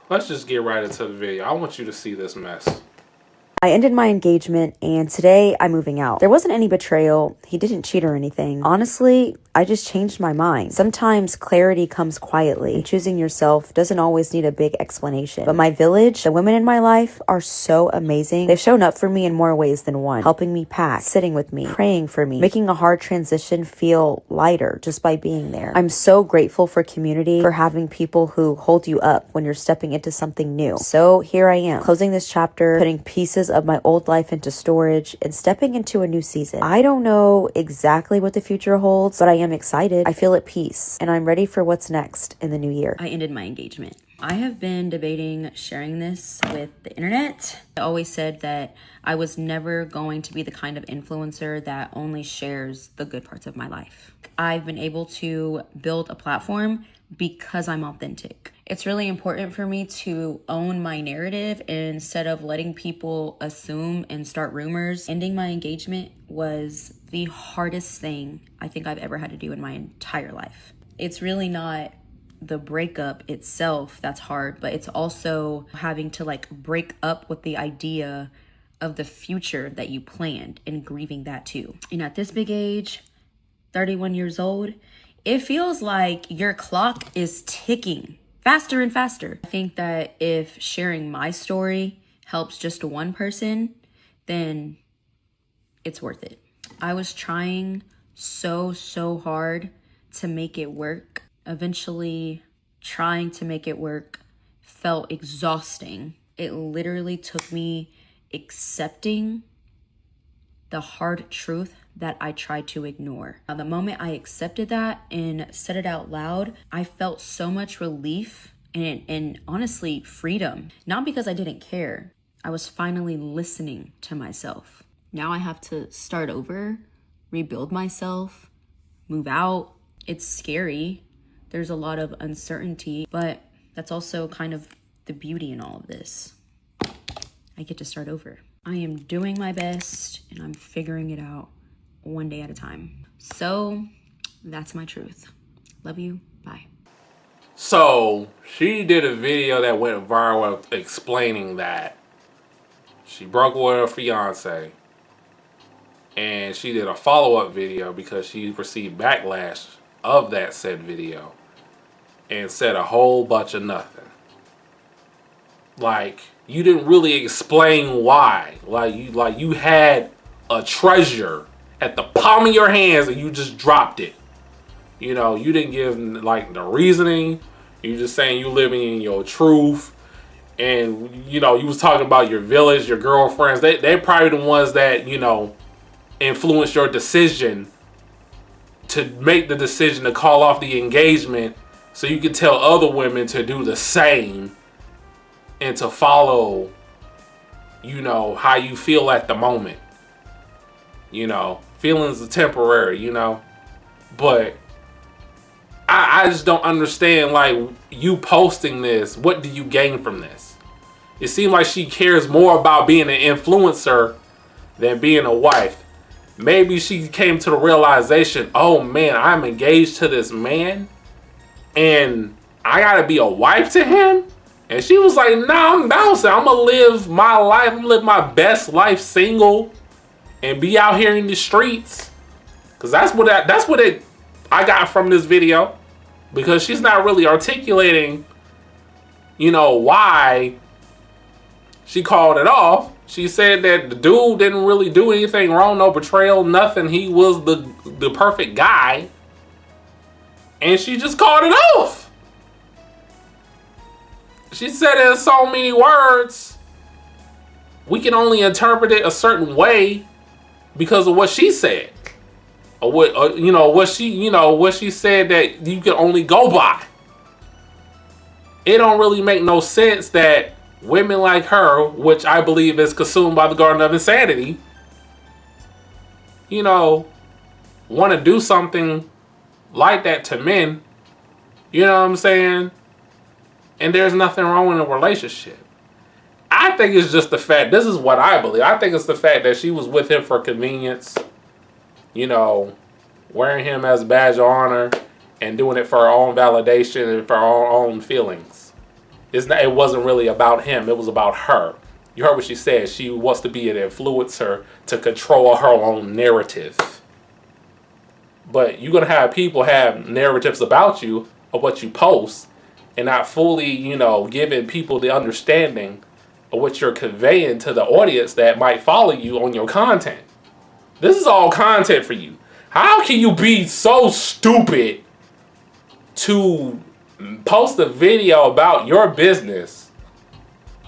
let's just get right into the video. I want you to see this mess. I ended my engagement and today I'm moving out. There wasn't any betrayal. He didn't cheat or anything. Honestly, I just changed my mind. Sometimes clarity comes quietly. Choosing yourself doesn't always need a big explanation. But my village, the women in my life are so amazing. They've shown up for me in more ways than one, helping me pack, sitting with me, praying for me, making a hard transition feel lighter just by being there. I'm so grateful for community, for having people who hold you up when you're stepping into something new. So here I am, closing this chapter, putting pieces of my old life into storage and stepping into a new season. I don't know exactly what the future holds, but I am excited. I feel at peace and I'm ready for what's next in the new year. I ended my engagement. I have been debating sharing this with the internet. I always said that I was never going to be the kind of influencer that only shares the good parts of my life. I've been able to build a platform because I'm authentic. It's really important for me to own my narrative instead of letting people assume and start rumors. Ending my engagement was the hardest thing I think I've ever had to do in my entire life. It's really not the breakup itself that's hard, but it's also having to break up with the idea of the future that you planned and grieving that too. And at this big age, 31 years old, it feels like your clock is ticking faster and faster. I think that if sharing my story helps just one person, then it's worth it. I was trying so hard to make it work. Eventually, trying to make it work felt exhausting. It literally took me accepting the hard truth that I tried to ignore. Now, the moment I accepted that and said it out loud, I felt so much relief and honestly freedom. Not because I didn't care. I was finally listening to myself. Now I have to start over, rebuild myself, move out. It's scary. There's a lot of uncertainty, but that's also kind of the beauty in all of this. I get to start over. I am doing my best and I'm figuring it out one day at a time. So that's my truth. Love you. Bye. So she did a video that went viral explaining that she broke up with her fiance, and she did a follow-up video because she received backlash of that said video and said a whole bunch of nothing. Like, you didn't really explain why. Like you had a treasure at the palm of your hands and you just dropped it. You know, you didn't give the reasoning. You just saying you living in your truth. And, you know, you was talking about your village, your girlfriends. They're probably the ones that, you know, influenced your decision to make the decision to call off the engagement so you could tell other women to do the same and to follow, you know, how you feel at the moment. You know, feelings are temporary, you know. But I just don't understand, you posting this. What do you gain from this? It seems like she cares more about being an influencer than being a wife. Maybe she came to the realization, oh man, I'm engaged to this man and I gotta be a wife to him. And she was like, nah, I'm bouncing. I'm gonna live my life. I'm gonna live my best life single and be out here in the streets. Cause that's what I got from this video. Because she's not really articulating, you know, why she called it off. She said that the dude didn't really do anything wrong, no betrayal, nothing. He was the perfect guy. And she just called it off. She said it in so many words. We can only interpret it a certain way because of what she said. Or what she said that you can only go by. It don't really make no sense that women like her, which I believe is consumed by the Garden of Insanity, you know, want to do something like that to men. You know what I'm saying? And there's nothing wrong in a relationship. I think it's just the fact, this is what I believe. I think it's the fact that she was with him for convenience, you know, wearing him as a badge of honor and doing it for her own validation and for her own feelings. It wasn't really about him. It was about her. You heard what she said. She wants to be an influencer to control her own narrative. But you're going to have people have narratives about you of what you post and not fully, giving people the understanding of what you're conveying to the audience that might follow you on your content. This is all content for you. How can you be so stupid to post a video about your business,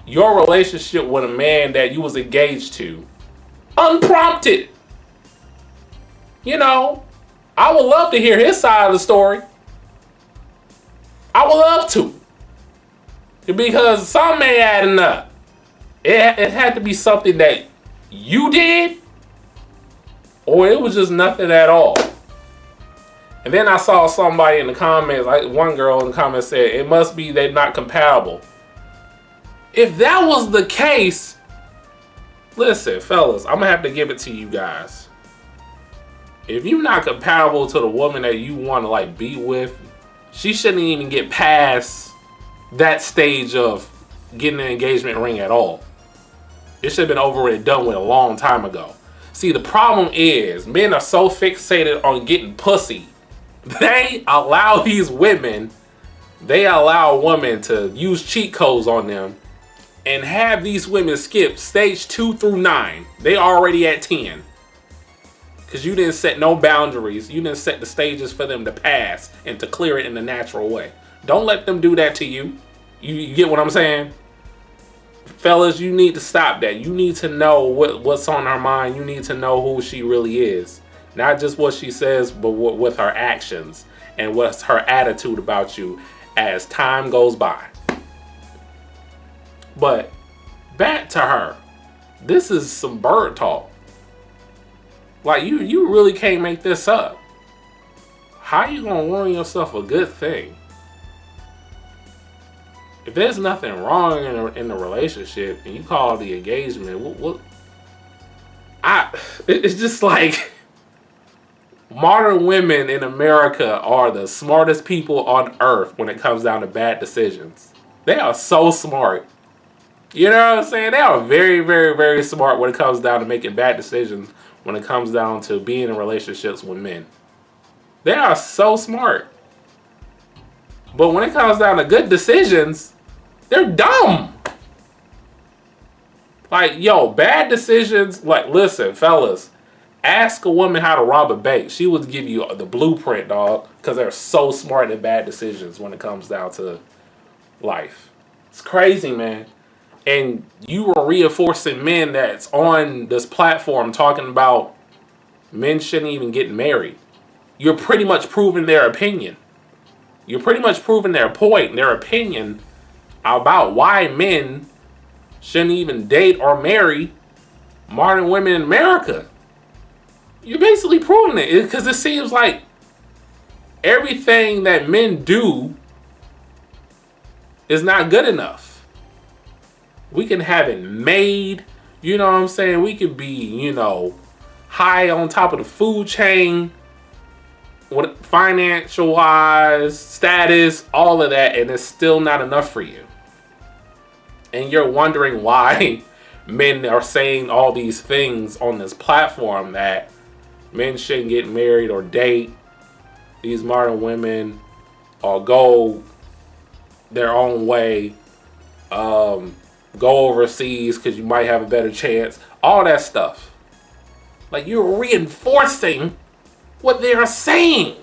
your relationship with a man that you was engaged to, unprompted? I would love to hear his side of the story. I would love to. Because something ain't adding up. It had to be something that you did, or it was just nothing at all. And then I saw somebody in the comments, like one girl in the comments said, it must be they're not compatible. If that was the case, listen, fellas, I'm gonna have to give it to you guys. If you're not compatible to the woman that you want to be with, she shouldn't even get past that stage of getting an engagement ring at all. It should have been over and done with a long time ago. See, the problem is men are so fixated on getting pussy. They allow women to use cheat codes on them and have these women skip stage 2 through 9. They already at 10. Because you didn't set no boundaries. You didn't set the stages for them to pass and to clear it in the natural way. Don't let them do that to you. You get what I'm saying? Fellas, you need to stop that. You need to know what's on her mind. You need to know who she really is. Not just what she says, but with her actions and what's her attitude about you as time goes by. But back to her. This is some bird talk. You really can't make this up. How you gonna ruin yourself a good thing? If there's nothing wrong in the relationship and you call the engagement, it's just like modern women in America are the smartest people on earth when it comes down to bad decisions. They are so smart. You know what I'm saying? They are very, very, very smart when it comes down to making bad decisions, when it comes down to being in relationships with men. They are so smart. But when it comes down to good decisions, they're dumb. Bad decisions. Listen, fellas, ask a woman how to rob a bank. She would give you the blueprint, dog, because they're so smart at bad decisions when it comes down to life. It's crazy, man. And you are reinforcing men that's on this platform talking about men shouldn't even get married. You're pretty much proving their opinion. You're pretty much proving their point, their opinion about why men shouldn't even date or marry modern women in America. You're basically proving it because it seems like everything that men do is not good enough. We can have it made, you know what I'm saying? We could be, high on top of the food chain, financial wise, status, all of that, and it's still not enough for you. And you're wondering why men are saying all these things on this platform that men shouldn't get married or date these modern women or go their own way, go overseas because you might have a better chance, all that stuff. You're reinforcing what they are saying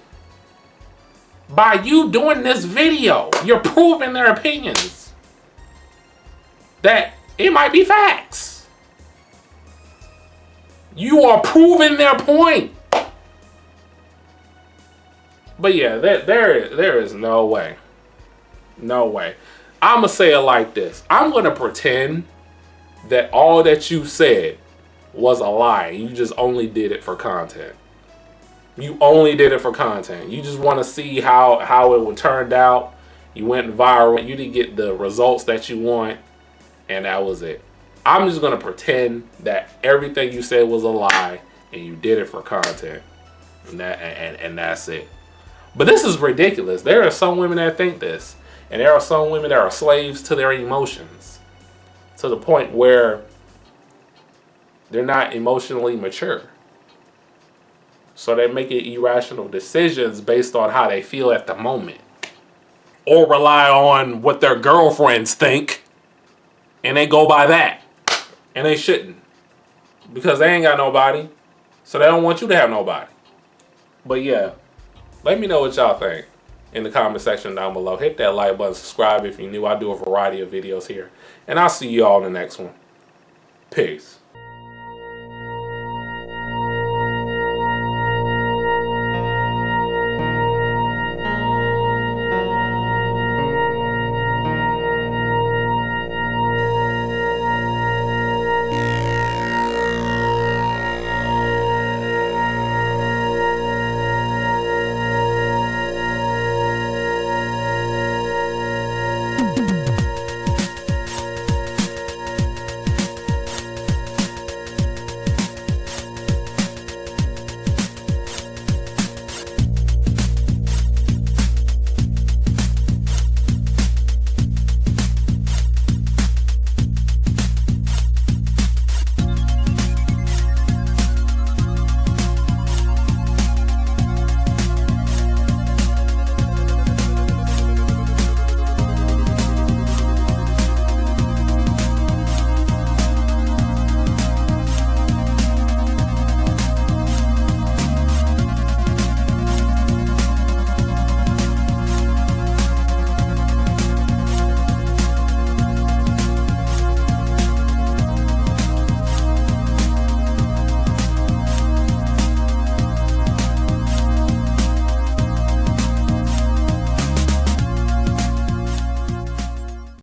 by you doing this video. You're proving their opinions that it might be facts. You are proving their point. But yeah, there is no way. No way. I'm going to say it like this. I'm going to pretend that all that you said was a lie. You just only did it for content. You only did it for content. You just want to see how it would turn out. You went viral. You didn't get the results that you want. And that was it. I'm just going to pretend that everything you said was a lie and you did it for content. And that's it. But this is ridiculous. There are some women that think this. And there are some women that are slaves to their emotions, to the point where they're not emotionally mature. So they're making irrational decisions based on how they feel at the moment, or rely on what their girlfriends think, and they go by that. And they shouldn't, because they ain't got nobody, so they don't want you to have nobody. But yeah, let me know what y'all think in the comment section down below. Hit that like button, subscribe if you're new. I do a variety of videos here, and I'll see you all in the next one. Peace.